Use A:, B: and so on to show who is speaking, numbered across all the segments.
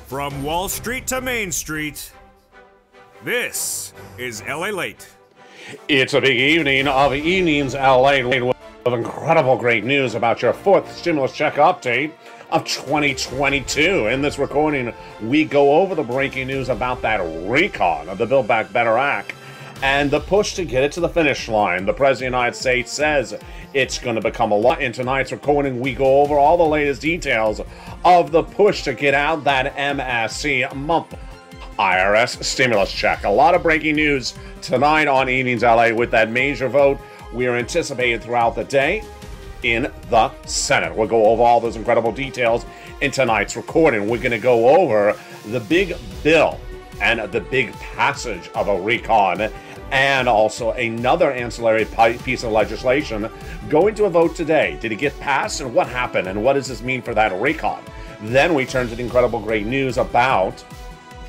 A: From Wall Street to Main Street, this is LALATE.
B: It's a big evening of Evenings LA with incredible great news about your fourth stimulus check update of 2022. In this recording, we go over the breaking news about that recon of the Build Back Better Act and the push to get it to the finish line. The President of the United States says it's going to become a law. In tonight's recording, we go over all the latest details of the push to get out that MSC month IRS stimulus check. A lot of breaking news tonight on Evenings LA with that major vote we are anticipating throughout the day in the Senate. We'll go over all those incredible details in tonight's recording. We're going to go over the big bill and the big passage of a recon and also another ancillary piece of legislation going to a vote today. Did it get passed, and what happened, and what does this mean for that recon? Then we turn to the incredible great news about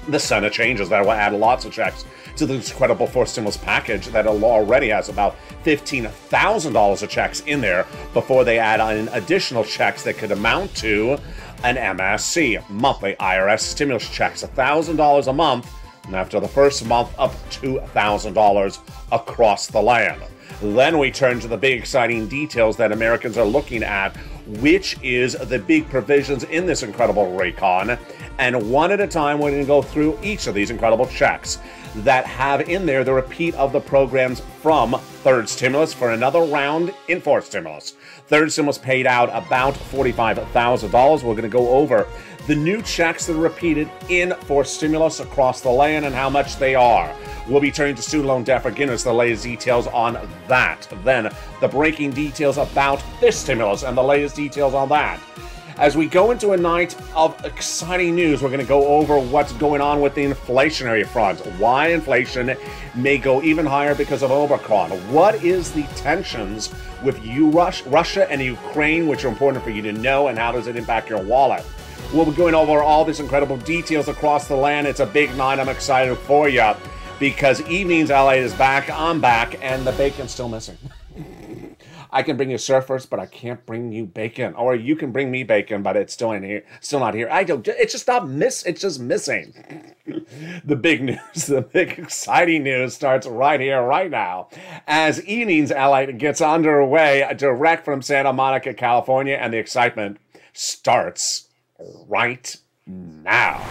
B: the Senate changes that will add lots of checks to this incredible fourth stimulus package that already has about $15,000 of checks in there before they add in additional checks that could amount to an MSC, monthly IRS stimulus checks, $1,000 a month, and after the first month up $2,000 across the land. Then we turn to the big exciting details that Americans are looking at, which is the big provisions in this incredible recon. And one at a time, we're going to go through each of these incredible checks that have in there the repeat of the programs from third stimulus for another round in fourth stimulus. Third stimulus paid out about $45,000. We're going to go over the new checks that are repeated in fourth stimulus across the land and how much they are. We'll be turning to student loan debt forgiveness, the latest details on that. Then the breaking details about this stimulus and the latest details on that. As we go into a night of exciting news, we're going to go over what's going on with the inflationary front, why inflation may go even higher because of Omicron. What is the tensions with Russia and Ukraine, which are important for you to know, and how does it impact your wallet? We'll be going over all these incredible details across the land. It's a big night. I'm excited for you because Evenings LA is back. I'm back, and the bacon's still missing. I can bring you surfers, but I can't bring you bacon. Or you can bring me bacon, but it's still in here, still not here. It's just not it's just missing. The big news, the big exciting news starts right here, right now, as Evenings LA gets underway direct from Santa Monica, California, and the excitement starts right now.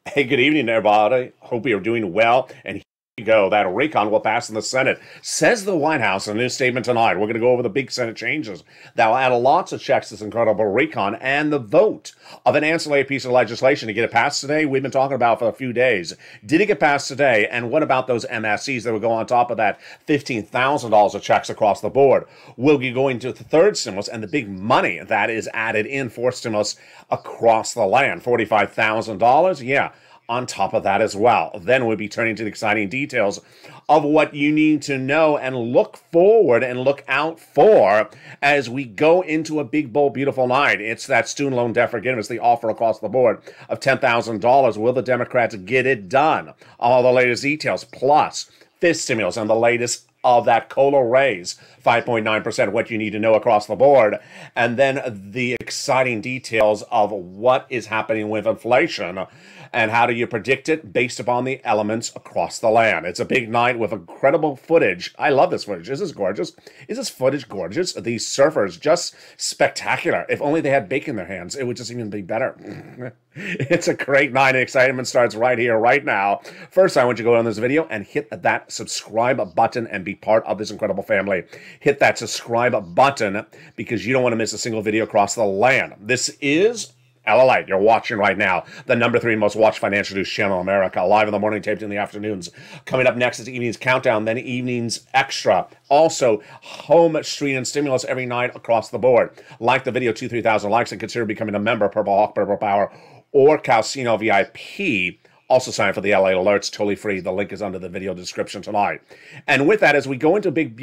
B: Hey, good evening, everybody. Hope you're doing well. And here you go. That recon will pass in the Senate, says the White House in a new statement tonight. We're going to go over the big Senate changes that will add lots of checks to this incredible recon and the vote of an ancillary piece of legislation to get it passed today. We've been talking about for a few days. Did it get passed today? And what about those MSCs that will go on top of that $15,000 of checks across the board? We'll be going to the third stimulus and the big money that is added in fourth stimulus across the land. $45,000? Yeah. On top of that as well. Then we'll be turning to the exciting details of what you need to know and look forward and look out for as we go into a big, bold, beautiful night. It's that student loan debt forgiveness, the offer across the board of $10,000. Will the Democrats get it done? All the latest details, plus fifth stimulus and the latest of that COLA raise, 5.9%, what you need to know across the board. And then the exciting details of what is happening with inflation and how do you predict it based upon the elements across the land. It's a big night with incredible footage. I love this footage. This is gorgeous. Is this footage gorgeous? These surfers, just spectacular. If only they had bacon in their hands, it would just even be better. It's a great night, and excitement starts right here, right now. First, I want you to go on this video and hit that subscribe button and be part of this incredible family. Hit that subscribe button because you don't want to miss a single video across the land. This is LALATE, you're watching right now, the #3 most watched financial news channel in America, live in the morning, taped in the afternoons. Coming up next is Evening's Countdown, then Evening's Extra. Also, home, street, and stimulus every night across the board. Like the video, 2,000-3,000 likes, and consider becoming a member, Purple Hawk, Purple Power, or Casino VIP. Also sign up for the LA Alerts, totally free. The link is under the video description tonight. And with that, as we go into a big,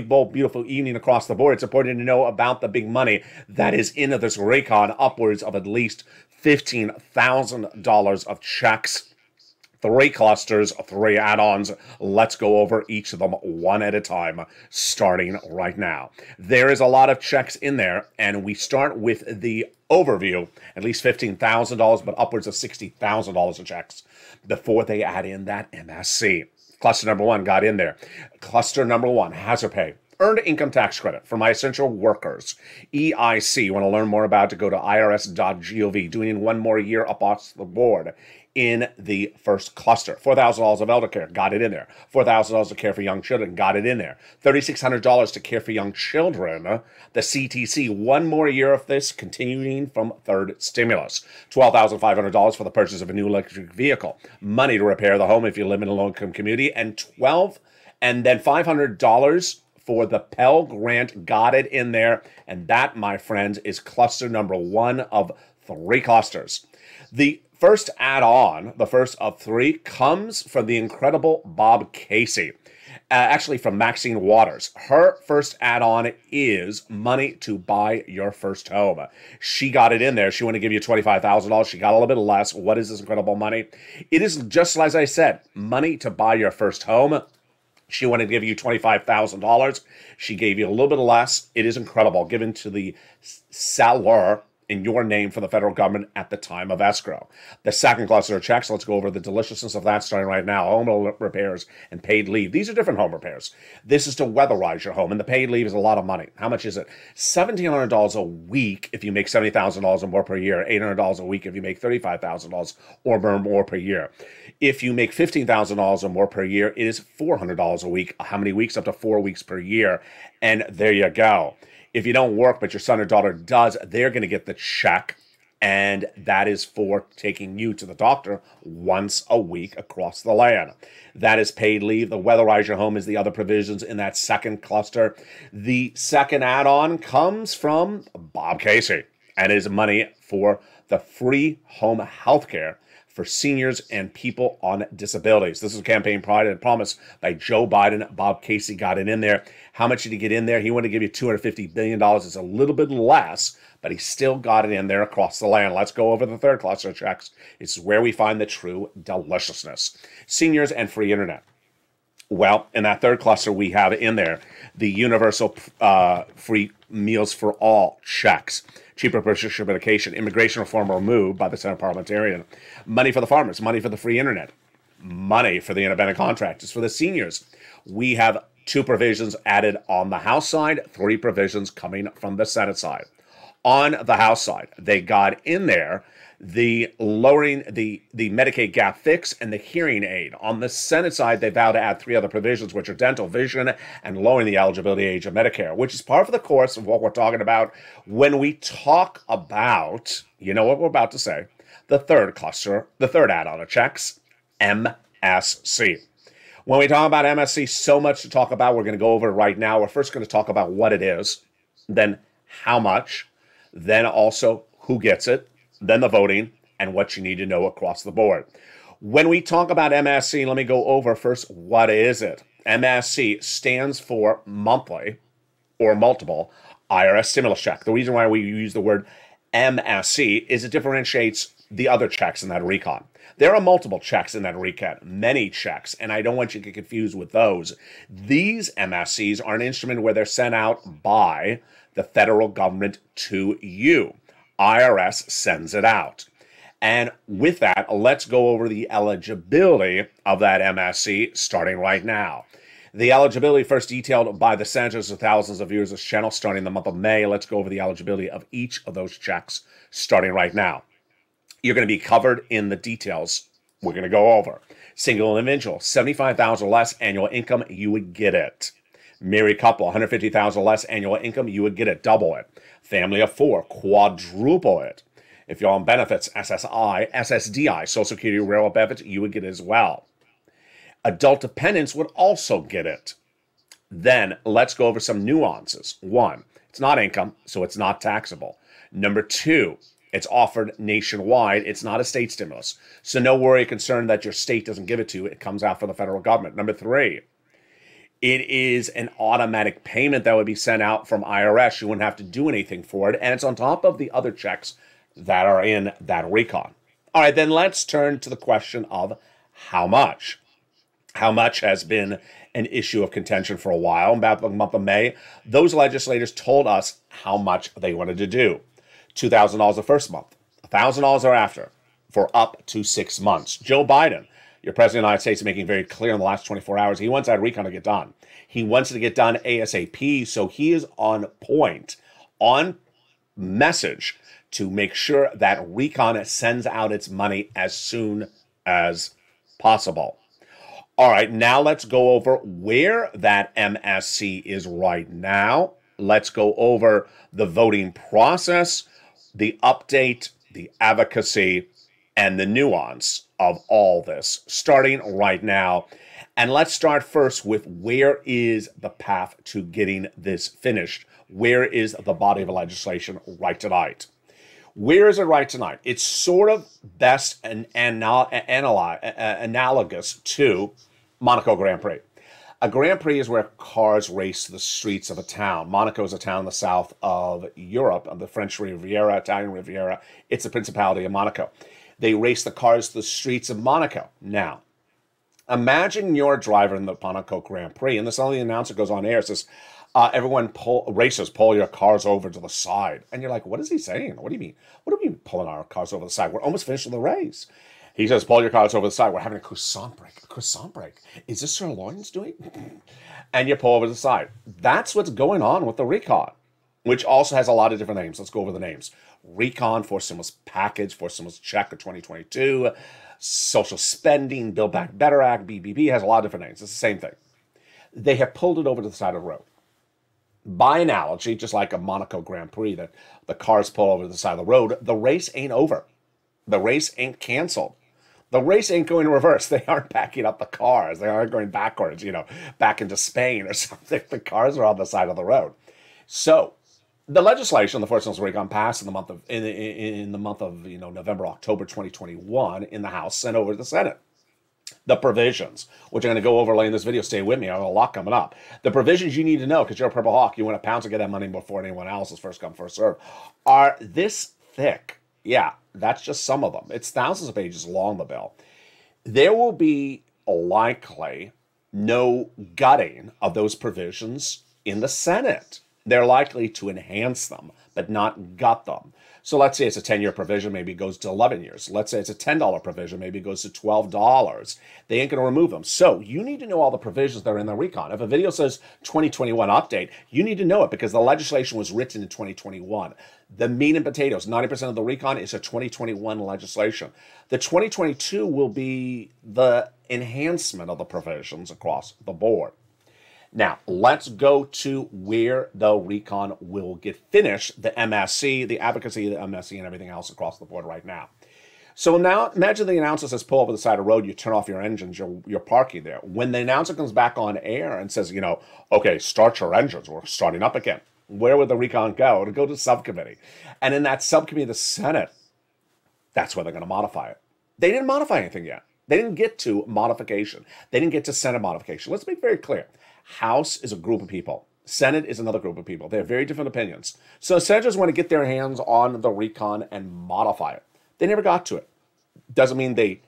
B: bold, beautiful evening across the board, it's important to know about the big money that is in this Raycon, upwards of at least $15,000 of checks. 3 clusters, 3 add-ons. Let's go over each of them one at a time, starting right now. There is a lot of checks in there, and we start with the overview, at least $15,000, but upwards of $60,000 of checks before they add in that MSC. Cluster number 1 got in there. Cluster number 1, hazard pay. Earned income tax credit for my essential workers. EIC. You want to learn more about it, go to irs.gov. Doing 1 more year across the board in the first cluster. $4,000 of elder care, got it in there. $4,000 to care for young children, got it in there. $3,600 to care for young children. The CTC, 1 more year of this, continuing from third stimulus. $12,500 for the purchase of a new electric vehicle. Money to repair the home if you live in a low-income community. And then $500 for the Pell Grant, got it in there. And that, my friends, is cluster number 1 of 3 clusters. The first add-on, the first of 3, comes from the incredible Bob Casey. Actually, from Maxine Waters. Her first add-on is money to buy your first home. She got it in there. She wanted to give you $25,000. She got a little bit less. What is this incredible money? It is just as I said, money to buy your first home. She wanted to give you $25,000. She gave you a little bit less. It is incredible. Given to the seller in your name for the federal government at the time of escrow. The second cluster of checks, let's go over the deliciousness of that starting right now. Home repairs and paid leave. These are different home repairs. This is to weatherize your home, and the paid leave is a lot of money. How much is it? $1,700 a week if you make $70,000 or more per year. $800 a week if you make $35,000 or more per year. If you make $15,000 or more per year, it is $400 a week. How many weeks? Up to 4 weeks per year. And there you go. If you don't work, but your son or daughter does, they're going to get the check, and that is for taking you to the doctor once a week across the land. That is paid leave. The weatherize your home is the other provisions in that second cluster. The second add-on comes from Bob Casey, and is money for the free home health care for seniors and people on disabilities. This is campaign pride and promise by Joe Biden. Bob Casey got it in there. How much did he get in there? He wanted to give you $250 billion. It's a little bit less, but he still got it in there across the land. Let's go over the third cluster of checks. It's where we find the true deliciousness. Seniors and free internet. Well, in that third cluster, we have in there the universal free meals for all checks. Cheaper prescription medication, immigration reform removed by the Senate parliamentarian, money for the farmers, money for the free internet, money for the independent contractors, for the seniors. We have 2 provisions added on the House side, 3 provisions coming from the Senate side. On the House side, they got in there the lowering the Medicaid gap fix and the hearing aid. On the Senate side, they vowed to add 3 other provisions, which are dental, vision, and lowering the eligibility age of Medicare, which is part of the course of what we're talking about when we talk about, you know what we're about to say, the third cluster, the third add-on of checks, MSC. When we talk about MSC, so much to talk about. We're going to go over it right now. We're first going to talk about what it is, then how much, then also who gets it, then the voting, and what you need to know across the board. When we talk about MSC, let me go over first, what is it? MSC stands for monthly or multiple IRS stimulus check. The reason why we use the word MSC is it differentiates the other checks in that recon. There are multiple checks in that recon, many checks, and I don't want you to get confused with those. These MSCs are an instrument where they're sent out by the federal government to you. IRS sends it out. And with that, let's go over the eligibility of that MSC starting right now. The eligibility first detailed by the senators of thousands of viewers of this channel starting the month of May. Let's go over the eligibility of each of those checks starting right now. You're going to be covered in the details we're going to go over. Single individual, $75,000 less annual income, you would get it. Married couple, $150,000 less annual income, you would get it, double it. Family of 4, quadruple it. If you're on benefits, SSI, SSDI, Social Security Railroad benefits, you would get it as well. Adult dependents would also get it. Then let's go over some nuances. 1, it's not income, so it's not taxable. Number 2, It's offered nationwide. It's not a state stimulus. So no worry or concern that your state doesn't give it to you. It comes out from the federal government. Number three, it is an automatic payment that would be sent out from IRS. You wouldn't have to do anything for it. And it's on top of the other checks that are in that recon. All right, then let's turn to the question of how much. How much has been an issue of contention for a while. About the month of May, those legislators told us how much they wanted to do. $2,000 the first month, $1,000 thereafter, for up to 6 months. Joe Biden, your president of the United States, is making very clear in the last 24 hours, he wants that recon to get done. He wants it to get done ASAP, so he is on point, on message, to make sure that recon sends out its money as soon as possible. All right, now let's go over where that MSC is right now. Let's go over the voting process, the update, the advocacy, and the nuance of all this, starting right now. And let's start first with where is the path to getting this finished? Where is the body of legislation right tonight? Where is it right tonight? It's sort of best and analogous to Monaco Grand Prix. A Grand Prix is where cars race the streets of a town. Monaco is a town in the south of Europe, of the French Riviera, Italian Riviera. It's the Principality of Monaco. They race the cars to the streets of Monaco. Now, imagine you're a driver in the Monaco Grand Prix, and the announcer goes on air, says, everyone racers, pull your cars over to the side. And you're like, what is he saying? What do you mean? What do we mean pulling our cars over the side? We're almost finished with the race. He says, pull your cars over the side. We're having a croissant break. A croissant break. Is this sirloin's doing? And you pull over the side. That's what's going on with the recon, which also has a lot of different names. Let's go over the names. Recon, for stimulus package, for stimulus check of 2022, social spending, Build Back Better Act, BBB, has a lot of different names. It's the same thing. They have pulled it over to the side of the road. By analogy, just like a Monaco Grand Prix, that the cars pull over to the side of the road, the race ain't over. The race ain't canceled. The race ain't going in reverse. They aren't backing up the cars. They aren't going backwards, back into Spain or something. The cars are on the side of the road. So the legislation, the first recon, passed in the month of November, October 2021 in the House, sent over to the Senate. The provisions, which I'm going to go over later in this video, stay with me, I have a lot coming up. The provisions you need to know, because you're a Purple Hawk, you want to pounce and get that money before anyone else is first come, first serve, are this thick. Yeah, that's just some of them. It's thousands of pages long, the bill. There will be likely no gutting of those provisions in the Senate. They're likely to enhance them, but not gut them. So let's say it's a 10-year provision, maybe it goes to 11 years. Let's say it's a $10 provision, maybe it goes to $12. They ain't going to remove them. So you need to know all the provisions that are in the recon. If a video says 2021 update, you need to know it because the legislation was written in 2021. The meat and potatoes, 90% of the recon is a 2021 legislation. The 2022 will be the enhancement of the provisions across the board. Now, let's go to where the recon will get finished, the MSC, the advocacy, the MSC, and everything else across the board right now. So now, imagine the announcer says, pull over the side of the road, you turn off your engines, you're parking there. When the announcer comes back on air and says, okay, start your engines, we're starting up again. Where would the recon go? It'll go to subcommittee. And in that subcommittee of the Senate, that's where they're going to modify it. They didn't modify anything yet. They didn't get to modification. They didn't get to Senate modification. Let's make very clear. House is a group of people. Senate is another group of people. They have very different opinions. So senators want to get their hands on the recon and modify it. They never got to it. Doesn't mean they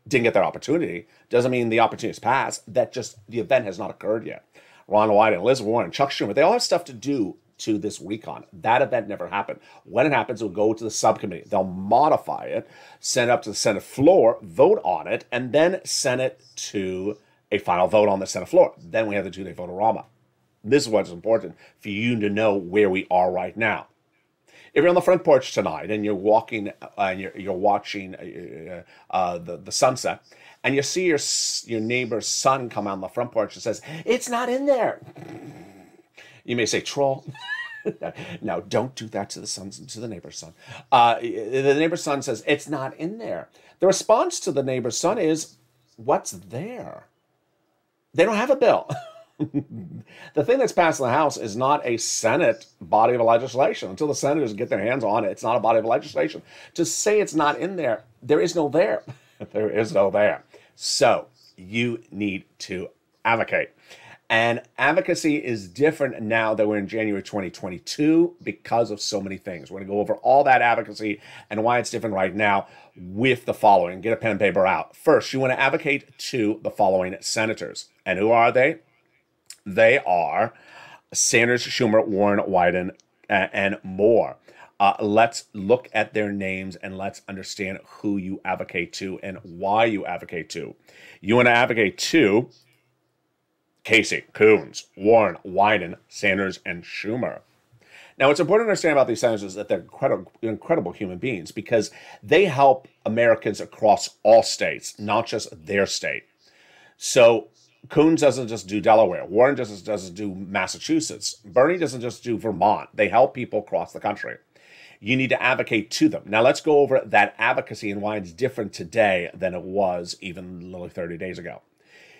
B: didn't get their opportunity. Doesn't mean the opportunity has passed. That just, the event has not occurred yet. Ron Wyden, Elizabeth Warren, Chuck Schumer, they all have stuff to do to this recon. That event never happened. When it happens, it will go to the subcommittee. They'll modify it, send it up to the Senate floor, vote on it, and then send it to a final vote on the Senate floor. Then we have the two-day vote-a-rama. This is what's important for you to know where we are right now. If you're on the front porch tonight and you're walking and you're watching the sunset, and you see your neighbor's son come out on the front porch and says, "It's not in there," you may say, "Troll." No, don't do that to the neighbor's son. The neighbor's son says, "It's not in there." The response to the neighbor's son is, "What's there?" They don't have a bill. The thing that's passed in the House is not a Senate body of legislation. Until the senators get their hands on it, it's not a body of legislation. To say it's not in there, there is no there. There is no there. So you need to advocate. And advocacy is different now that we're in January 2022 because of so many things. We're going to go over all that advocacy and why it's different right now with the following. Get a pen and paper out. First, you want to advocate to the following senators. And who are they? They are Sanders, Schumer, Warren, Wyden, and more. Let's look at their names and let's understand who you advocate to and why you advocate to. You want to advocate to Casey, Coons, Warren, Wyden, Sanders, and Schumer. Now, what's important to understand about these senators is that they're incredible human beings because they help Americans across all states, not just their state. So Coons doesn't just do Delaware. Warren doesn't do Massachusetts. Bernie doesn't just do Vermont. They help people across the country. You need to advocate to them. Now, let's go over that advocacy and why it's different today than it was even literally 30 days ago.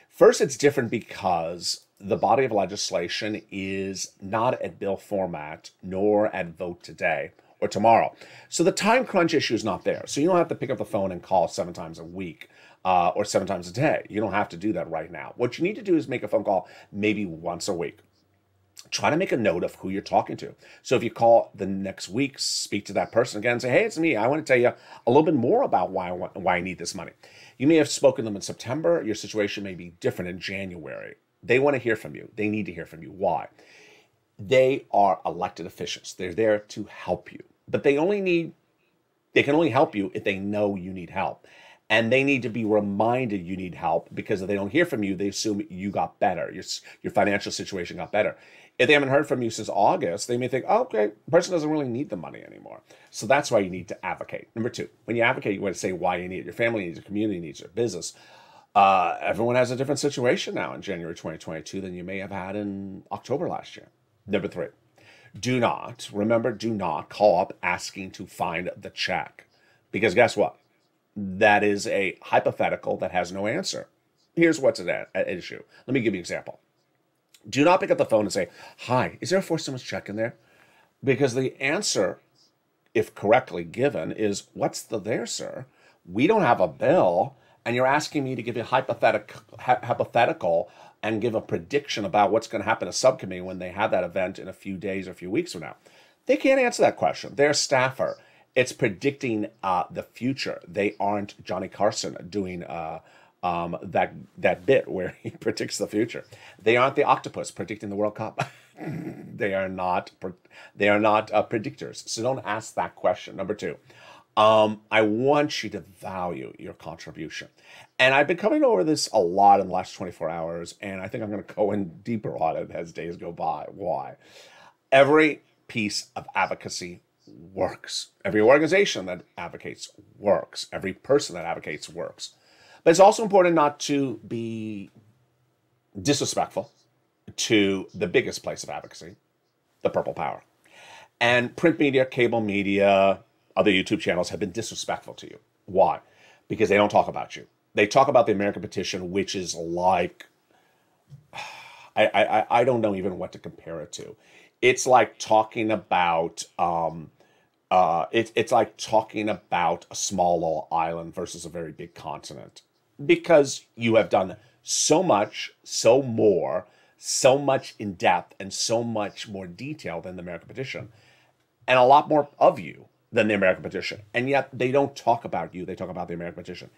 B: First, it's different because the body of legislation is not at bill format nor at vote today or tomorrow. So the time crunch issue is not there. So you don't have to pick up the phone and call 7 times a week or 7 times a day. You don't have to do that right now. What you need to do is make a phone call maybe once a week. Try to make a note of who you're talking to. So if you call the next week, speak to that person again and say, hey, it's me. I want to tell you a little bit more about why I need this money. You may have spoken to them in September. Your situation may be different in January. They want to hear from you. They need to hear from you. Why? They are elected officials. They're there to help you. But they can only help you if they know you need help. And they need to be reminded you need help because if they don't hear from you, they assume you got better. Your financial situation got better. If they haven't heard from you since August, they may think, oh, okay, the person doesn't really need the money anymore. So that's why you need to advocate. Number 2, when you advocate, you want to say why you need it. Your family needs it, your community needs it, your business. Everyone has a different situation now in January 2022 than you may have had in October last year. Number 3, do not call up asking to find the check. Because guess what? That is a hypothetical that has no answer. Here's what's at issue. Let me give you an example. Do not pick up the phone and say, hi, is there a forced stimulus check in there? Because the answer, if correctly given, is, what's there, sir? We don't have a bill, and you're asking me to give you a hypothetical and give a prediction about what's going to happen to subcommittee when they have that event in a few days or a few weeks from now. They can't answer that question. They're a staffer. It's predicting the future. They aren't Johnny Carson doing that bit where he predicts the future. They aren't the octopus predicting the World Cup. They are not predictors. So don't ask that question. Number 2, I want you to value your contribution. And I've been coming over this a lot in the last 24 hours, and I think I'm going to go in deeper on it as days go by. Why? Every piece of advocacy works. Every organization that advocates works. Every person that advocates works. But it's also important not to be disrespectful to the biggest place of advocacy, the purple power. And print media, cable media, other YouTube channels have been disrespectful to you. Why? Because they don't talk about you. They talk about the American petition, which is like, I don't know even what to compare it to. It's like talking about it's like talking about a small little island versus a very big continent. Because you have done so much, so much in depth, and so much more detail than the American petition, and a lot more of you than the American petition. And yet they don't talk about you. They talk about the American petition.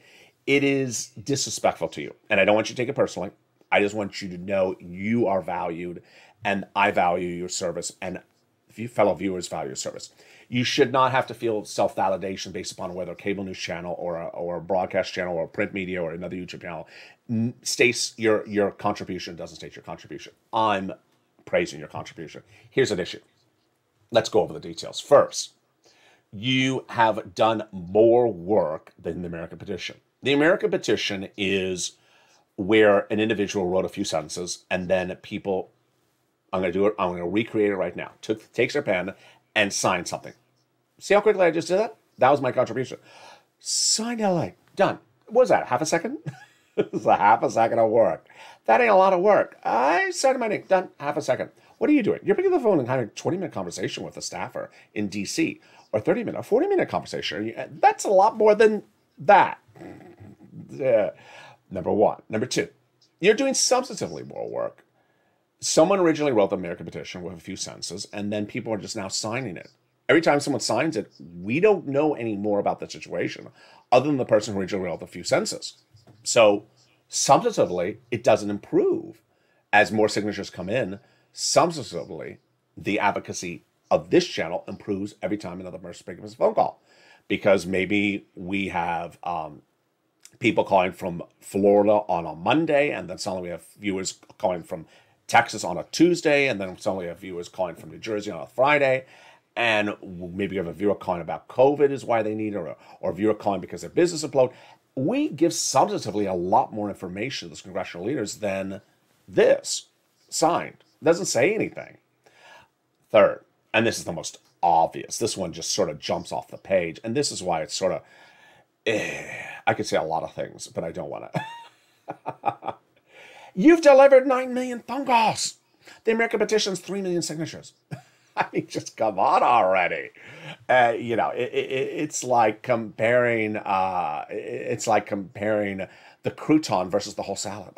B: It is disrespectful to you. And I don't want you to take it personally. I just want you to know you are valued, and I value your service, and fellow viewers value your service. You should not have to feel self-validation based upon whether a cable news channel or a broadcast channel or a print media or another YouTube channel states your contribution, doesn't state your contribution. I'm praising your contribution. Here's an issue. Let's go over the details. First, you have done more work than the American petition. The American petition is where an individual wrote a few sentences and then people, I'm going to do it, I'm going to recreate it right now, takes their pen and signs something. See how quickly I just did that? That was my contribution. Signed LA. Done. What was that, half a second? It's a half a second of work. That ain't a lot of work. I signed my name. Done. Half a second. What are you doing? You're picking up the phone and having a 20-minute conversation with a staffer in D.C. or 30-minute, or 40-minute conversation. That's a lot more than that. Number one. Number two, you're doing substantively more work. Someone originally wrote the American petition with a few sentences, and then people are just now signing it. Every time someone signs it, we don't know any more about the situation other than the person who originally wrote the few sentences. So substantively, it doesn't improve. As more signatures come in, substantively, the advocacy of this channel improves every time another person picks up his phone call. Because maybe we have people calling from Florida on a Monday, and then suddenly we have viewers calling from Texas on a Tuesday, and then suddenly we have viewers calling from New Jersey on a Friday. And maybe you have a viewer calling about COVID is why they need it, or a viewer calling because their business imploded. We give substantively a lot more information to those congressional leaders than this signed. It doesn't say anything. Third, and this is the most obvious, this one just sort of jumps off the page, and this is why it's sort of, I could say a lot of things, but I don't want to. You've delivered 9 million phone calls. The American petition's 3 million signatures. I mean, just come on already. It's like comparing. It's like comparing the crouton versus the whole salad.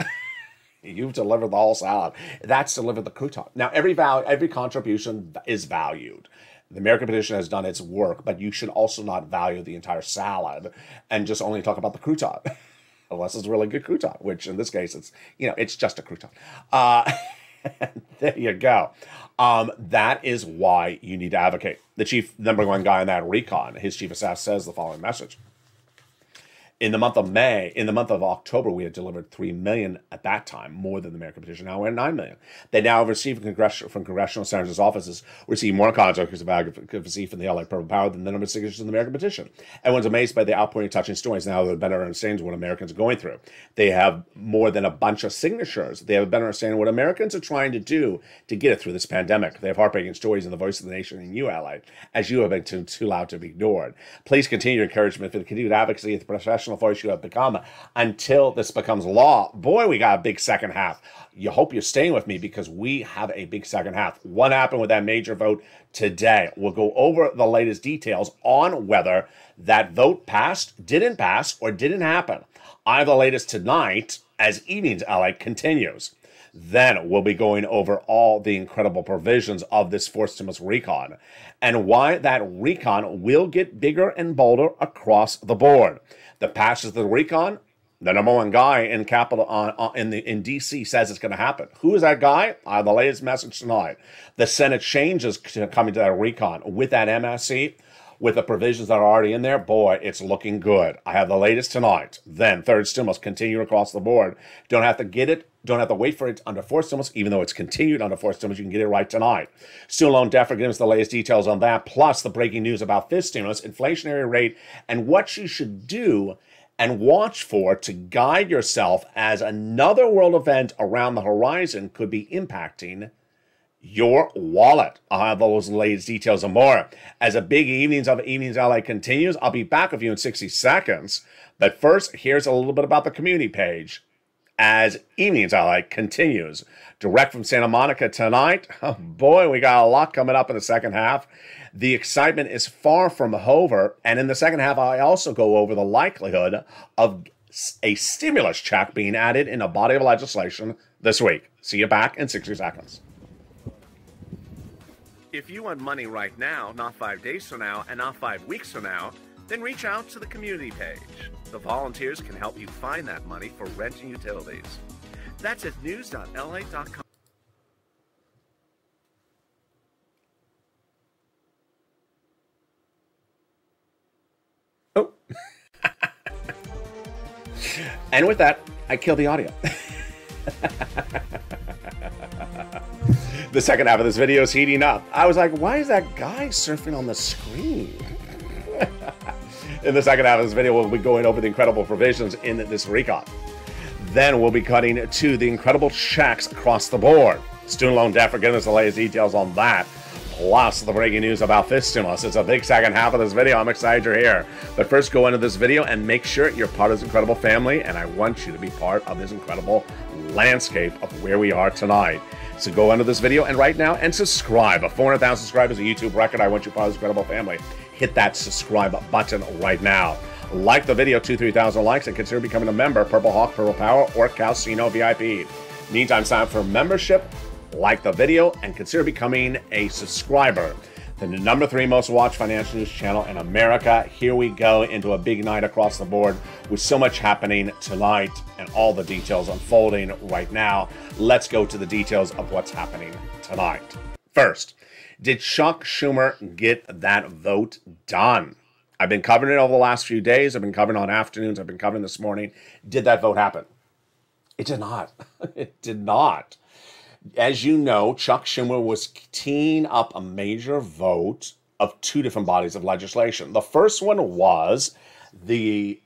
B: You've delivered the whole salad. That's delivered the crouton. Now, every contribution is valued. The American petition has done its work, but you should also not value the entire salad and just only talk about the crouton, unless it's a really good crouton. Which in this case, it's just a crouton. There you go. That is why you need to advocate. The number one guy on that recon, his chief of staff says the following message. In the month of October, we had delivered 3 million at that time, more than the American petition. Now we're at 9 million. They now have received from congressional senators' offices, receive more contacts of advocacy from the LA Purple Power than the number of signatures in the American petition. Everyone's amazed by the outpouring of touching stories now that they better understand what Americans are going through. They have more than a bunch of signatures. They have a better understanding what Americans are trying to do to get it through this pandemic. They have heartbreaking stories in the voice of the nation in you, LA, as you have been too loud to be ignored. Please continue your encouragement for the continued advocacy of the professional voice you have become until this becomes law. Boy, we got a big second half. You hope you're staying with me because we have a big second half. What happened with that major vote today? We'll go over the latest details on whether that vote passed, didn't pass, or didn't happen. I have the latest tonight as Evenings LA continues. Then we'll be going over all the incredible provisions of this fourth stimulus recon and why that recon will get bigger and bolder across the board. The passage of the recon, the number one guy in in D.C. says it's going to happen. Who is that guy? I have the latest message tonight. The Senate changes coming to that recon with that MSC, with the provisions that are already in there. Boy, it's looking good. I have the latest tonight. Then third stimulus continue across the board. Don't have to get it. Don't have to wait for it under fourth stimulus, even though it's continued under fourth stimulus. You can get it right tonight. Student loan debt forgiveness, the latest details on that, plus the breaking news about fifth stimulus, inflationary rate, and what you should do and watch for to guide yourself as another world event around the horizon could be impacting your wallet. I'll have those latest details and more. As a big Evenings of Evenings LA continues, I'll be back with you in 60 seconds. But first, here's a little bit about the community page. As Evenings LA continues, direct from Santa Monica tonight. Oh boy, we got a lot coming up in the second half. The excitement is far from over, and in the second half, I also go over the likelihood of a stimulus check being added in a body of legislation this week. See you back in 60 seconds.
C: If you want money right now, not 5 days from now, and not 5 weeks from now, then reach out to the community page. The volunteers can help you find that money for rent and utilities. That's at news.la.com.
B: Oh. And with that, I kill the audio. The second half of this video is heating up. I was like, why is that guy surfing on the screen? In the second half of this video, we'll be going over the incredible provisions in this recon. Then we'll be cutting to the incredible checks across the board. Student loan debt forgiveness, the latest details on that. plus the breaking news about this stimulus. It's a big second half of this video. I'm excited you're here. But first, go into this video and make sure you're part of this incredible family, and I want you to be part of this incredible landscape of where we are tonight. So go into this video and right now and subscribe. 400,000 subscribers, a YouTube record. I want you part of this incredible family. Hit that subscribe button right now. Like the video, 2,000-3,000 likes, and consider becoming a member, Purple Hawk, Purple Power, or Calcino VIP. Meantime, sign up for membership, like the video, and consider becoming a subscriber. The number 3 most watched financial news channel in America. Here we go into a big night across the board with so much happening tonight and all the details unfolding right now. Let's go to the details of what's happening tonight. First, did Chuck Schumer get that vote done? I've been covering it over the last few days. I've been covering on afternoons. I've been covering this morning. Did that vote happen? It did not. It did not. As you know, Chuck Schumer was teeing up a major vote of 2 different bodies of legislation. The first one was the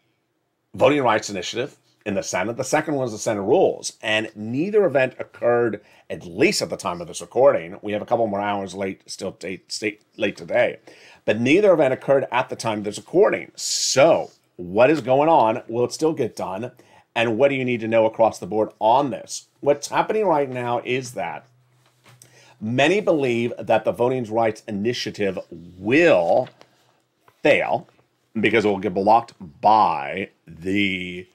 B: Voting Rights Initiative in the Senate. The second one was the Senate rules. And neither event occurred, at least at the time of this recording. We have a couple more hours late, still late today. But neither event occurred at the time of this recording. So what is going on? Will it still get done? And what do you need to know across the board on this? What's happening right now is that many believe that the Voting Rights Initiative will fail because it will get blocked by the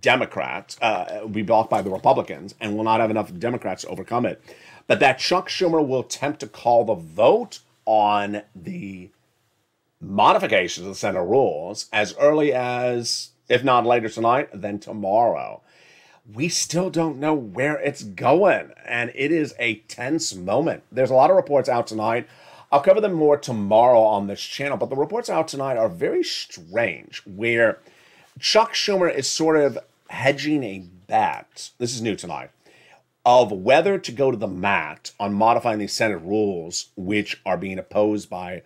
B: Democrats, be blocked by the Republicans, and will not have enough Democrats to overcome it. But that Chuck Schumer will attempt to call the vote on the modifications of the Senate rules as early as, if not later tonight, then tomorrow. We still don't know where it's going, and it is a tense moment. There's a lot of reports out tonight. I'll cover them more tomorrow on this channel, but the reports out tonight are very strange, where Chuck Schumer is sort of hedging a bet, this is new tonight, of whether to go to the mat on modifying these Senate rules, which are being opposed by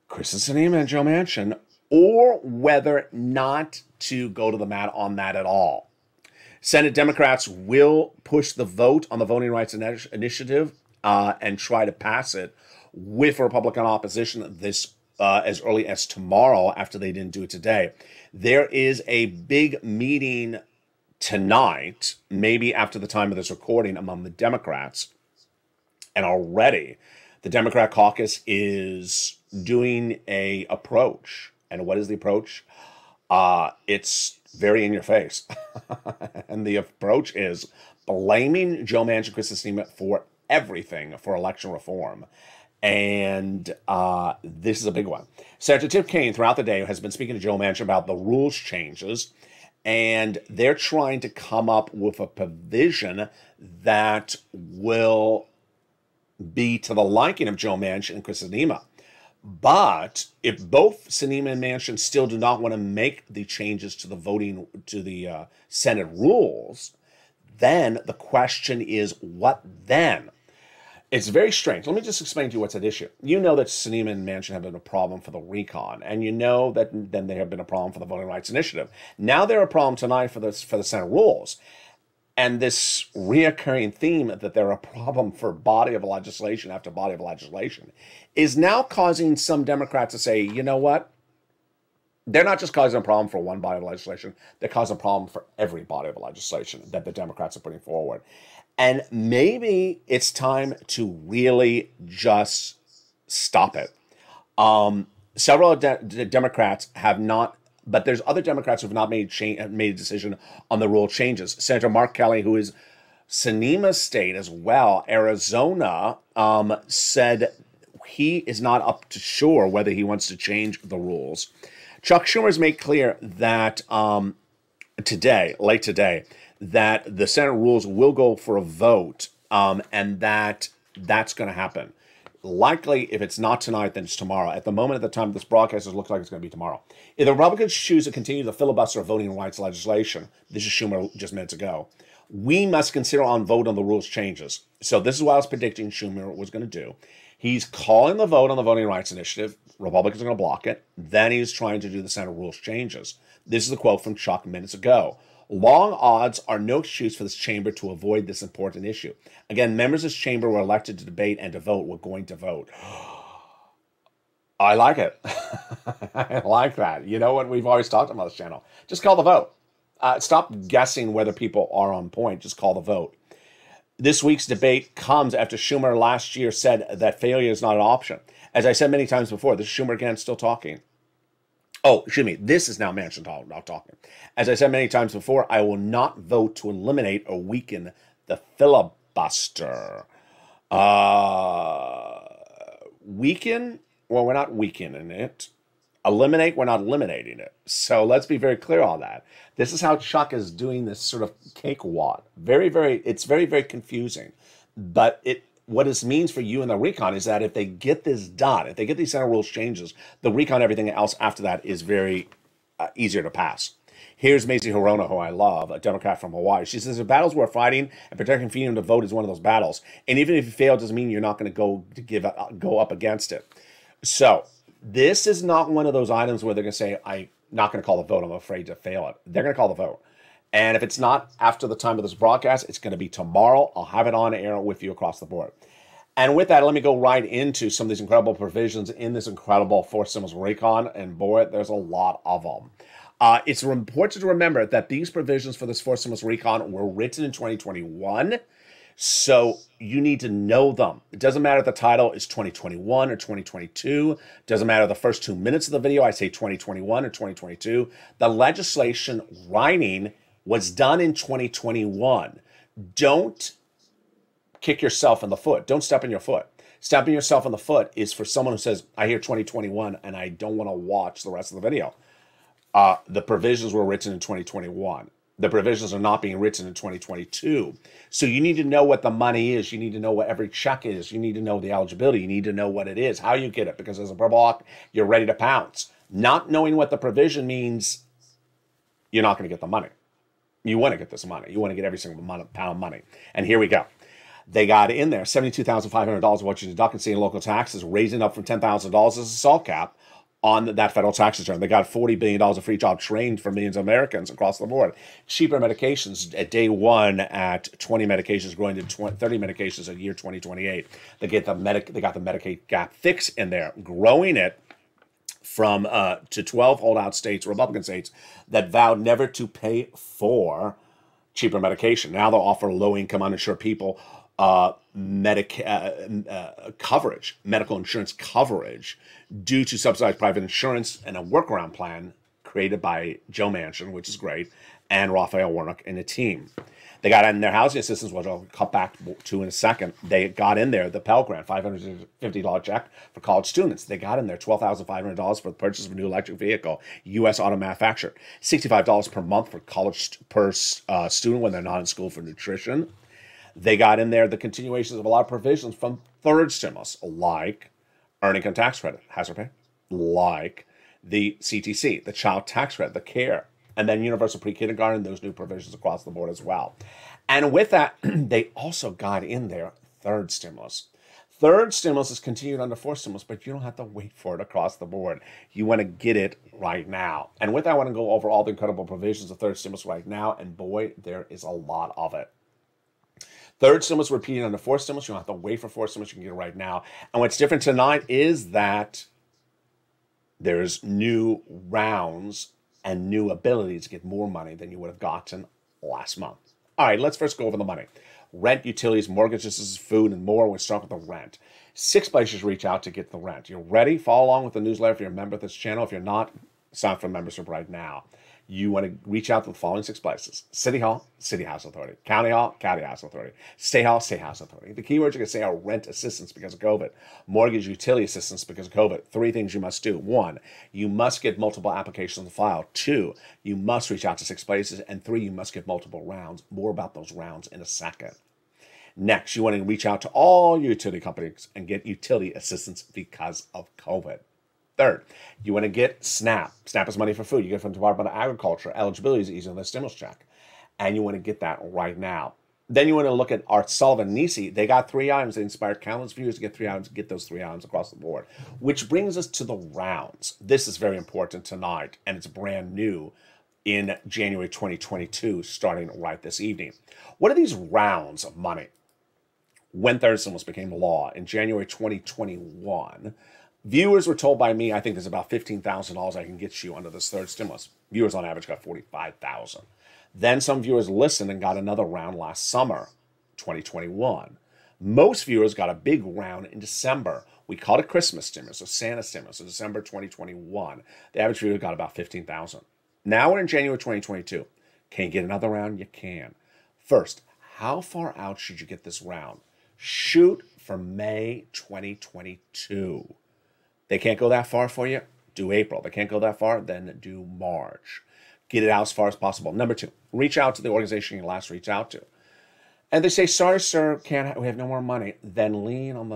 B: Kyrsten Sinema and Joe Manchin, or whether not to go to the mat on that at all. Senate Democrats will push the vote on the Voting Rights Initiative and try to pass it with Republican opposition this as early as tomorrow after they didn't do it today. There is a big meeting tonight, maybe after the time of this recording, among the Democrats. And already the Democrat caucus is doing a approach. And what is the approach? It's very in your face. And the approach is blaming Joe Manchin and Kyrsten Sinema for everything for election reform. And this is a big one. Senator Danny Kean throughout the day has been speaking to Joe Manchin about the rules changes, and they're trying to come up with a provision that will be to the liking of Joe Manchin and Kyrsten Sinema. But if both Sinema and Manchin still do not want to make the changes to the voting, to the Senate rules, then the question is, what then? It's very strange. Let me just explain to you what's at issue. You know that Sinema and Manchin have been a problem for the recon, and you know that then they have been a problem for the Voting Rights Initiative. Now they're a problem tonight for the Senate rules. And this reoccurring theme that they're a problem for body of legislation after body of legislation is now causing some Democrats to say, you know what? They're not just causing a problem for one body of legislation. They're causing a problem for every body of legislation that the Democrats are putting forward. And maybe it's time to really just stop it. Several Democrats have not, but there's other Democrats who have not made a decision on the rule changes. Senator Mark Kelly, who is Sinema's state as well, Arizona, said he is not up to sure whether he wants to change the rules. Chuck Schumer has made clear that late today, that the Senate rules will go for a vote, and that's going to happen. Likely, if it's not tonight, then it's tomorrow. At the moment, at the time of this broadcast, it looks like it's going to be tomorrow. If the Republicans choose to continue the filibuster of voting rights legislation, this is Schumer just minutes ago, we must consider on vote on the rules changes. So this is what I was predicting Schumer was going to do. He's calling the vote on the Voting Rights Initiative. Republicans are going to block it. Then he's trying to do the Senate rules changes. This is a quote from Chuck minutes ago. Long odds are no excuse for this chamber to avoid this important issue. Again, members of this chamber were elected to debate and to vote. We're going to vote. I like it. I like that. You know what? We've always talked about this channel. Just call the vote. Stop guessing whether people are on point. Just call the vote. This week's debate comes after Schumer last year said that failure is not an option. As I said many times before, this is Schumer again still talking. Oh, excuse me. This is now Manchin talking. As I said many times before, I will not vote to eliminate or weaken the filibuster. Weaken? Well, we're not weakening it. Eliminate? We're not eliminating it. So let's be very clear on that. This is how Chuck is doing this sort of cakewalk. It's very, very confusing. But what this means for you and the recon is that if they get this done, if they get these Senate rules changes, the recon, everything else after that is very easier to pass. Here's Mazie Hirono, who I love, a Democrat from Hawaii. She says the battles we're fighting and protecting freedom to vote is one of those battles. And even if you fail, it doesn't mean you're not going to go up against it. So this is not one of those items where they're going to say, I'm not going to call the vote. I'm afraid to fail it. They're going to call the vote. And if it's not after the time of this broadcast, it's going to be tomorrow. I'll have it on air with you across the board. And with that, let me go right into some of these incredible provisions in this incredible fourth stimulus recon. And boy, there's a lot of them. It's important to remember that these provisions for this fourth stimulus recon were written in 2021. So you need to know them. It doesn't matter if the title is 2021 or 2022. It doesn't matter the first 2 minutes of the video, I say 2021 or 2022. The legislation writing was done in 2021. Don't kick yourself in the foot. Don't step in your foot. Stepping yourself in the foot is for someone who says, I hear 2021 and I don't want to watch the rest of the video. The provisions were written in 2021. The provisions are not being written in 2022. So you need to know what the money is. You need to know what every check is. You need to know the eligibility. You need to know what it is, how you get it, because as a block, you're ready to pounce. Not knowing what the provision means, you're not going to get the money. You want to get this money. You want to get every single pound of money. And here we go. They got in there $72,500 of what you deduct in state and local taxes, raising up from $10,000 as a salt cap on that federal tax return. They got $40 billion of free job training for millions of Americans across the board. Cheaper medications at day one at 20 medications, growing to 30 medications at year 2028. They got the Medicaid gap fix in there, growing it from to 12 holdout states, Republican states, that vowed never to pay for cheaper medication. Now they'll offer low-income uninsured people coverage, medical insurance coverage, due to subsidized private insurance and a workaround plan created by Joe Manchin, which is great, and Raphael Warnock and a team. They got in their housing assistance, which I'll cut back to in a second. They got in there the Pell Grant, $550 check for college students. They got in there $12,500 for the purchase of a new electric vehicle, U.S. auto manufactured, $65 per month for college per student when they're not in school for nutrition. They got in there the continuations of a lot of provisions from third stimulus, like earned income tax credit, hazard pay, like the CTC, the child tax credit, the CARE, and then universal pre-kindergarten, those new provisions across the board as well. And with that, they also got in there third stimulus. Third stimulus is continued under fourth stimulus, but you don't have to wait for it across the board. You want to get it right now. And with that, I want to go over all the incredible provisions of third stimulus right now, and boy, there is a lot of it. Third stimulus repeating under fourth stimulus. You don't have to wait for fourth stimulus. You can get it right now. And what's different tonight is that there's new rounds and new abilities to get more money than you would have gotten last month. All right, let's first go over the money. Rent, utilities, mortgages, food, and more. We'll start with the rent. 6 places reach out to get the rent. You're ready? Follow along with the newsletter if you're a member of this channel. If you're not, sign up for membership right now. You want to reach out to the following 6 places: City Hall, City House Authority; County Hall, County House Authority; State Hall, State House Authority. The keywords you can say are rent assistance because of COVID, mortgage utility assistance because of COVID. 3 things you must do. 1, you must get multiple applications on the file. 2, you must reach out to 6 places. And 3, you must get multiple rounds. More about those rounds in a second. Next, you want to reach out to all your utility companies and get utility assistance because of COVID. Third, you want to get SNAP. SNAP is money for food. You get it from the Department of Agriculture. Eligibility is easy on the stimulus check. And you want to get that right now. Then you want to look at Art Sullivan Nisi. They got 3 items. They inspired countless viewers to get 3 items. Get those 3 items across the board. Which brings us to the rounds. This is very important tonight, and it's brand new. in January 2022, starting right this evening. What are these rounds of money? When third stimulus became law in January 2021, viewers were told by me, I think there's about $15,000 I can get you under this third stimulus. Viewers on average got $45,000. Then some viewers listened and got another round last summer, 2021. Most viewers got a big round in December. We called it Christmas stimulus or Santa stimulus in December 2021. The average viewer got about $15,000. Now we're in January 2022. Can you get another round? You can. First, how far out should you get this round? Shoot for May 2022. They can't go that far for you? Do April. They can't go that far? Then do March. Get it out as far as possible. Number two, reach out to the organization you last reached out to. And they say, sorry, sir, we have no more money. Then lean on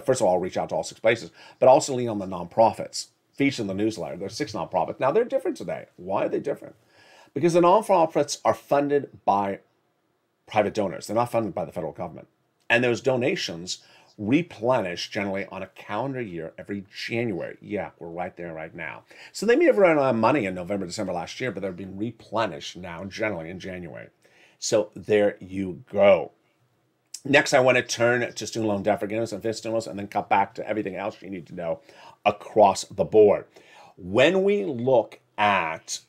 B: first of all, reach out to all 6 places, but also lean on the nonprofits. Feature in the newsletter. There's 6 nonprofits. Now, they're different today. Why are they different? Because the nonprofits are funded by private donors. They're not funded by the federal government. And those donations replenish generally on a calendar year every January. Yeah, we're right there right now. So they may have run out of money in November, December last year, but they're being replenished now generally in January. So there you go. Next, I want to turn to student loan debt forgiveness and fifth stimulus and then cut back to everything else you need to know across the board. When we look at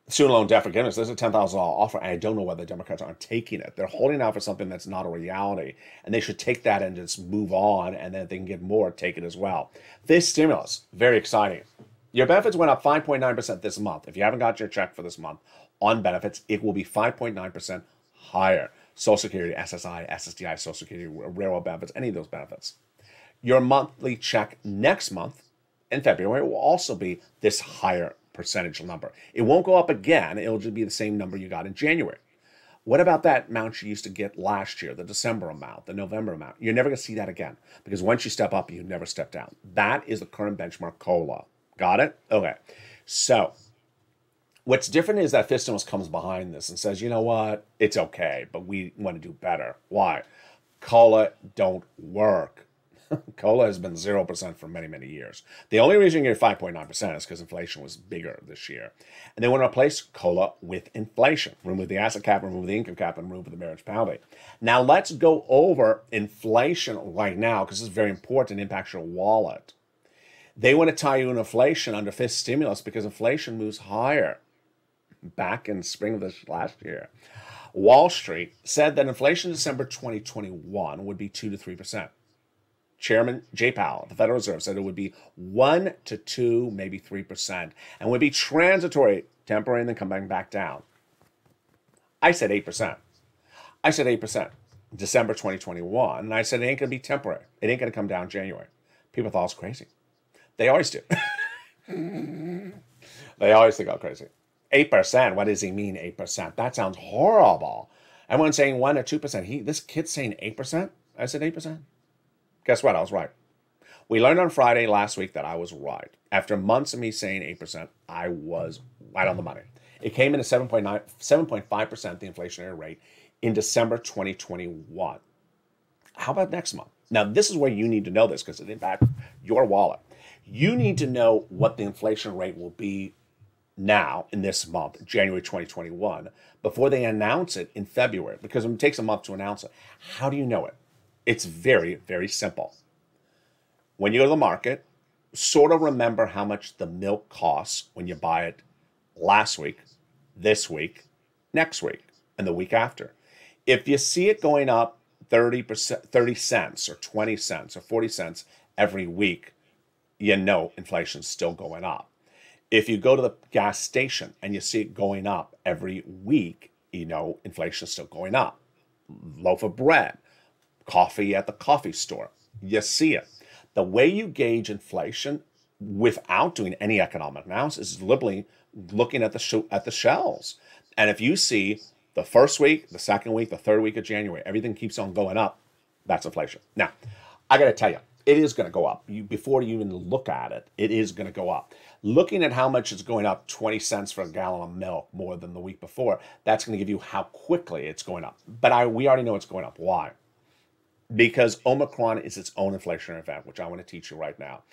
B: student loan debt forgiveness, there's a $10,000 offer, and I don't know why the Democrats aren't taking it. They're holding out for something that's not a reality, and they should take that and just move on, and then if they can get more, take it as well. This stimulus, very exciting. Your benefits went up 5.9% this month. If you haven't got your check for this month on benefits, it will be 5.9% higher. Social Security, SSI, SSDI, Social Security, railroad benefits, any of those benefits. Your monthly check next month in February will also be this higher percentage number. It won't go up again. It'll just be the same number you got in January. What about that amount you used to get last year, the December amount, the November amount? You're never going to see that again because once you step up, you never step down. That is the current benchmark COLA. Got it? Okay. So what's different is that fifth stimulus comes behind this and says, you know what? It's okay, but we want to do better. Why? COLA don't work. COLA has been 0% for many, many years. The only reason you get 5.9% is because inflation was bigger this year. And they want to replace COLA with inflation. Remove the asset cap, remove the income cap, and remove the marriage penalty. Now let's go over inflation right now because this is very important and impacts your wallet. They want to tie you in inflation under fifth stimulus because inflation moves higher. Back in spring of this last year, Wall Street said that inflation in December 2021 would be 2 to 3%. Chairman Jay Powell of the Federal Reserve said it would be 1 to 2, maybe 3%, and would be transitory, temporary, and then coming back down. I said 8%. I said 8%. December 2021, and I said it ain't going to be temporary. It ain't going to come down January. People thought I was crazy. They always do. They always think I'm crazy. 8%. What does he mean, 8%? That sounds horrible. Everyone's saying 1 or 2%. This kid's saying 8%? I said 8%. Guess what? I was right. We learned on Friday last week that I was right. After months of me saying 8%, I was right on the money. It came in at 7.5%, the inflationary rate, in December 2021. How about next month? Now, this is where you need to know this because it impacts your wallet. You need to know what the inflation rate will be now in this month, January 2021, before they announce it in February, because it takes a month to announce it. How do you know it? It's very, very simple. When you go to the market, sort of remember how much the milk costs when you buy it last week, this week, next week, and the week after. If you see it going up 30%, 30 cents or 20 cents or 40 cents every week, you know inflation's still going up. If you go to the gas station and you see it going up every week, you know inflation's still going up. Loaf of bread, coffee at the coffee store, you see it. The way you gauge inflation without doing any economic analysis is literally looking at the shelves. And if you see the first week, the second week, the third week of January, everything keeps on going up, that's inflation. Now, I got to tell you, it is going to go up. Before you even look at it, it is going to go up. Looking at how much it's going up, 20 cents for a gallon of milk more than the week before, that's going to give you how quickly it's going up. But we already know it's going up. Why? Because Omicron is its own inflationary event, which I want to teach you right now.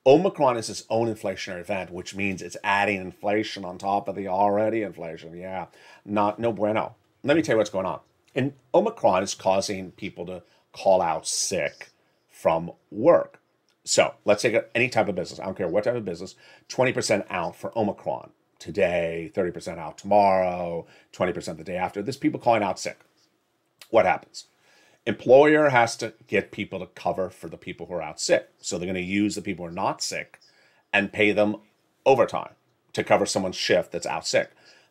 B: Omicron is its own inflationary event, which means it's adding inflation on top of the already inflation. Yeah, no bueno. Let me tell you what's going on. And Omicron is causing people to call out sick from work. So let's take any type of business. I don't care what type of business. 20% out for Omicron today, 30% out tomorrow, 20% the day after. There's people calling out sick. What happens? Employer has to get people to cover for the people who are out sick. So they're going to use the people who are not sick and pay them overtime to cover someone's shift that's out sick.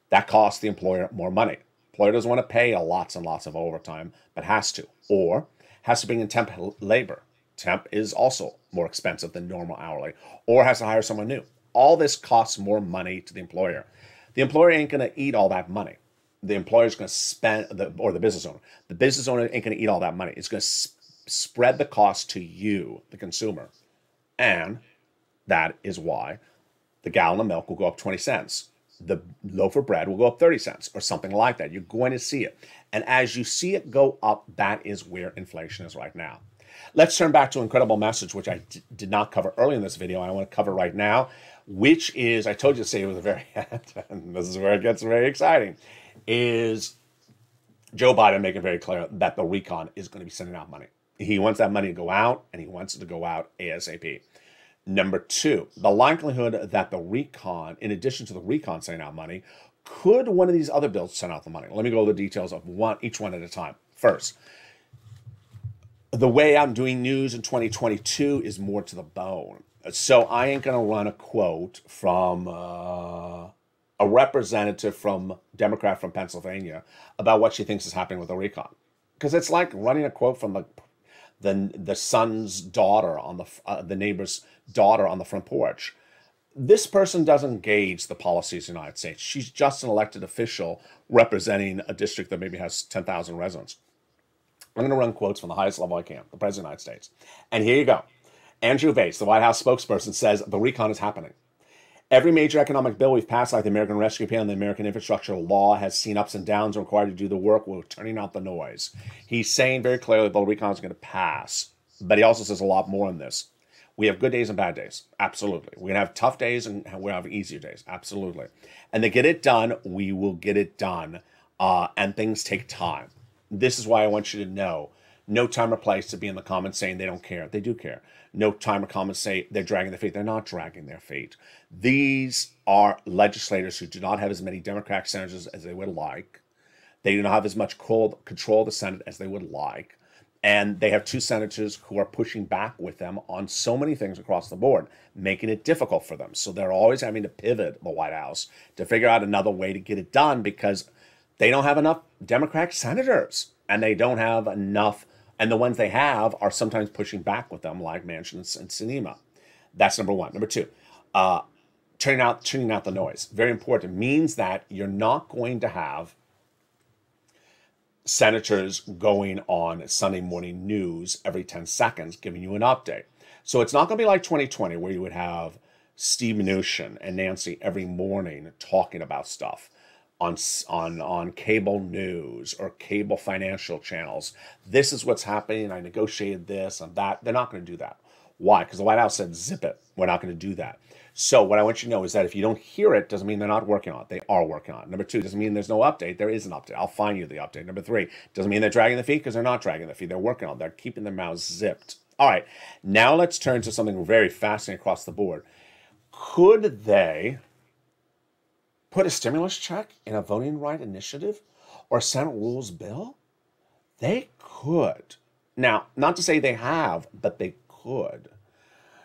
B: That costs the employer more money. Employer doesn't want to pay lots and lots of overtime, but has to. Or has to bring in temp labor. Temp is also more expensive than normal hourly. Or has to hire someone new. All this costs more money to the employer. The employer ain't going to eat all that money. The employer's going to spend, or the business owner. The business owner ain't going to eat all that money. It's going to spread the cost to you, the consumer. And that is why the gallon of milk will go up 20 cents. The loaf of bread will go up 30 cents or something like that. You're going to see it. And as you see it go up, that is where inflation is right now. Let's turn back to an incredible message, which I did not cover early in this video. I want to cover right now, which is, I told you to say it was a very, and this is where it gets very exciting, is Joe Biden making very clear that the recon is going to be sending out money. He wants that money to go out, and he wants it to go out ASAP. Number two, the likelihood that the recon, in addition to the recon sending out money, could one of these other bills send out the money? Let me go over the details of each one at a time. First, the way I'm doing news in 2022 is more to the bone. So I ain't going to run a quote from a representative from Democrat from Pennsylvania about what she thinks is happening with the recon. Because it's like running a quote from the son's daughter on the neighbor's daughter on the front porch. This person doesn't gauge the policies of the United States. She's just an elected official representing a district that maybe has 10,000 residents. I'm going to run quotes from the highest level I can, the President of the United States. And here you go. Andrew Vace, the White House spokesperson, says the recon is happening. Every major economic bill we've passed, like the American Rescue Plan and the American Infrastructure Law, has seen ups and downs and required to do the work. We're turning out the noise. He's saying very clearly the recon is going to pass. But he also says a lot more in this. We have good days and bad days. Absolutely. We're going to have tough days and we'll have easier days. Absolutely. And to get it done, we will get it done. And things take time. This is why I want you to know, no time or place to be in the comments saying they don't care. They do care. No time or comments say they're dragging their feet. They're not dragging their feet. These are legislators who do not have as many Democratic senators as they would like. They do not have as much control of the Senate as they would like. And they have two senators who are pushing back with them on so many things across the board, making it difficult for them. So they're always having to pivot, the White House, to figure out another way to get it done because they don't have enough Democratic senators. And they don't have enough, and the ones they have are sometimes pushing back with them, like Manchin and Sinema. That's number one. Number two, tuning out the noise. Very important. It means that you're not going to have senators going on Sunday morning news every 10 seconds giving you an update. So it's not going to be like 2020 where you would have Steve Mnuchin and Nancy every morning talking about stuff on cable news or cable financial channels. This is what's happening. I negotiated this and that. They're not going to do that. Why? Because the White House said, zip it. We're not going to do that. So what I want you to know is that if you don't hear it, doesn't mean they're not working on it. They are working on it. Number two, doesn't mean there's no update. There is an update. I'll find you the update. Number three, doesn't mean they're dragging their feet because they're not dragging their feet. They're working on it. They're keeping their mouths zipped. All right. Now let's turn to something very fascinating across the board. Could they put a stimulus check in a voting right initiative or a Senate rules bill? They could. Now, not to say they have, but they could.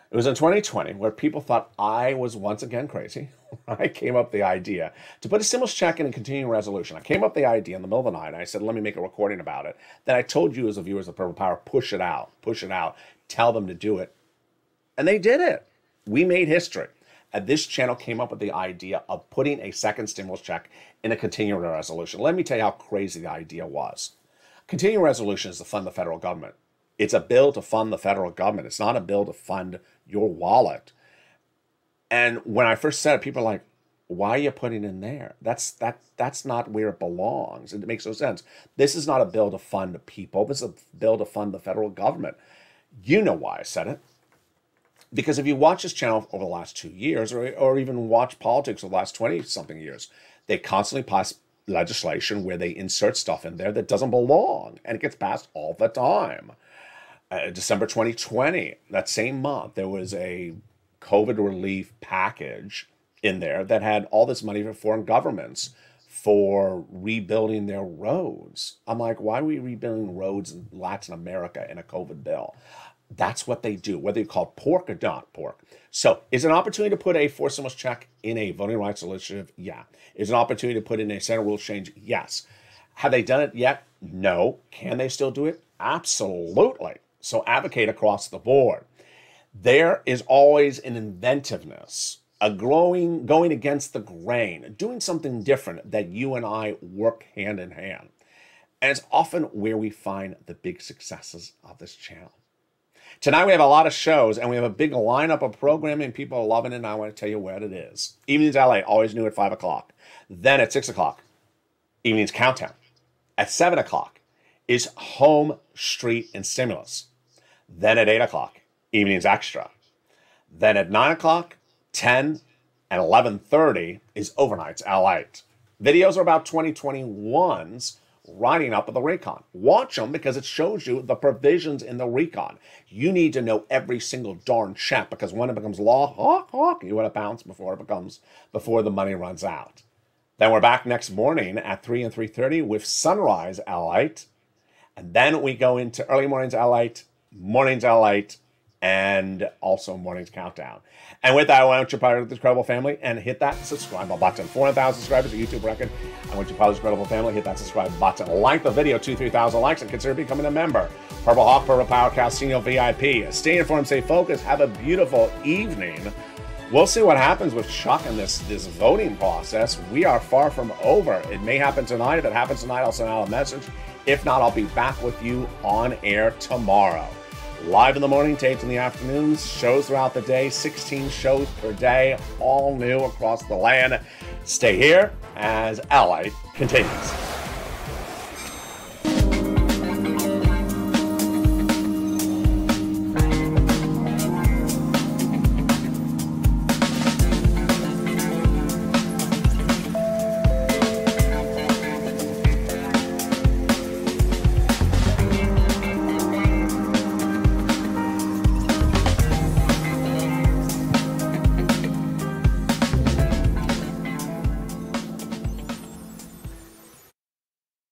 B: It was in 2020 where people thought I was once again crazy. I came up with the idea to put a stimulus check in a continuing resolution. I came up with the idea in the middle of the night. And I said, let me make a recording about it. Then I told you as the viewers of Purple Power, push it out, tell them to do it. And they did it. We made history. And this channel came up with the idea of putting a second stimulus check in a continuing resolution. Let me tell you how crazy the idea was. Continuing resolution is to fund the federal government. It's a bill to fund the federal government. It's not a bill to fund your wallet. And when I first said it, people are like, why are you putting it in there? That's not where it belongs. It makes no sense. This is not a bill to fund people. This is a bill to fund the federal government. You know why I said it. Because if you watch this channel over the last 2 years, or even watch politics over the last 20-something years, they constantly pass legislation where they insert stuff in there that doesn't belong, and it gets passed all the time. December 2020, that same month, there was a COVID relief package in there that had all this money for foreign governments for rebuilding their roads. I'm like, why are we rebuilding roads in Latin America in a COVID bill? That's what they do, whether you call it pork or not pork. So is it an opportunity to put a forced stimulus check in a voting rights initiative? Yeah. Is it an opportunity to put in a Senate rule change? Yes. Have they done it yet? No. Can they still do it? Absolutely. So advocate across the board. There is always an inventiveness, a going against the grain, doing something different that you and I work hand in hand. And it's often where we find the big successes of this channel. Tonight we have a lot of shows, and we have a big lineup of programming. People are loving it, and I want to tell you what it is. Evenings LA, always new at 5 o'clock. Then at 6 o'clock, Evenings Countdown. At 7 o'clock is Home, Street, and Stimulus. Then at 8 o'clock, Evenings Extra. Then at 9 o'clock, 10, and 11:30 is Overnights LALATE. Videos are about 2021's riding up with the recon. Watch them because it shows you the provisions in the recon. You need to know every single darn check, because when it becomes law, you want to bounce before the money runs out. Then we're back next morning at 3 and 3:30 with Sunrise LALATE. And then we go into early mornings LALATE, mornings LALATE, and also mornings countdown. And with that, I want you to be part of this incredible family and hit that subscribe button. 400,000 subscribers, a YouTube record. I want you to be part of this incredible family. Hit that subscribe button. Like the video, 2,000-3,000 likes, and consider becoming a member. Purple Hawk, Purple Power, Casino VIP. Stay informed, stay focused. Have a beautiful evening. We'll see what happens with Chuck in this voting process. We are far from over. It may happen tonight. If it happens tonight, I'll send out a message. If not, I'll be back with you on air tomorrow. Live in the morning, taped in the afternoons, shows throughout the day, 16 shows per day, all new across the land. Stay here as LA continues.